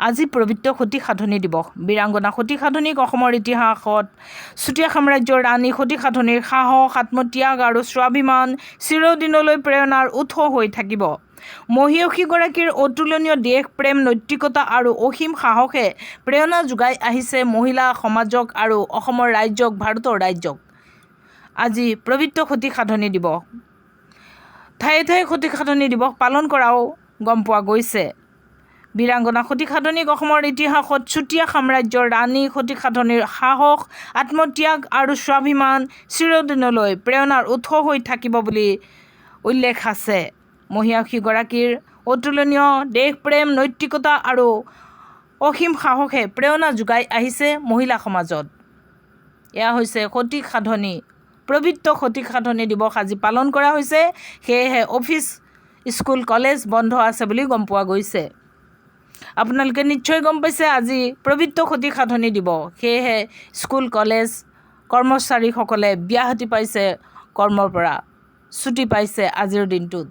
আজি পবিত্ৰ সতী সাধনী দিৱস। বীৰাংগনা সতী সাধনীক অসমৰ ইতিহাসত চুতীয়া সাম্ৰাজ্যৰ ৰাণী সতী সাধনীৰ সাহস, আত্মত্যাগ আৰু স্বাভিমান চিৰদিনলৈ প্ৰেৰণাৰ উৎস হৈ থাকিব। মহিয়সীগৰাকীৰ অতুলনীয় দেশ প্ৰেম, নৈতিকতা আৰু অসীম সাহসে প্ৰেৰণা যোগাই আহিছে মহিলা সমাজক আৰু অসমৰ ৰাজ্যক, ভাৰতৰ ৰাজ্যক। আজি পবিত্ৰ সতী সাধনী দিৱস। ঠায়ে ঠায়ে সতী সাধনী দিৱস পালন কৰাও গম পোৱা গৈছে। বীৰাংগনা সতী সাধনীক অসমৰ ইতিহাসত চুতীয়া সাম্ৰাজ্যৰ ৰাণী সতী সাধনীৰ সাহস, আত্মত্যাগ আৰু স্বাভিমান চিৰদিনলৈ প্ৰেৰণাৰ উৎস হৈ থাকিব বুলি উল্লেখ আছে। মহিয়সীগৰাকীৰ অতুলনীয় দেশপ্ৰেম, নৈতিকতা আৰু অসীম সাহসে প্ৰেৰণা যোগাই আহিছে মহিলা সমাজত। এয়া হৈছে সতী সাধনী। পবিত্ৰ সতী সাধনী দিৱস আজি পালন কৰা হৈছে। সেয়েহে অফিচ, স্কুল, কলেজ বন্ধ আছে বুলি গম পোৱা গৈছে। আপোনালোকে নিশ্চয় গম পাইছে আজি পবিত্ৰ সতী সাধনী দিৱস। সেয়েহে স্কুল, কলেজ কৰ্মচাৰীসকলে ব্যাহতি পাইছে, কৰ্মৰ পৰা ছুটি পাইছে আজিৰ দিনটোত।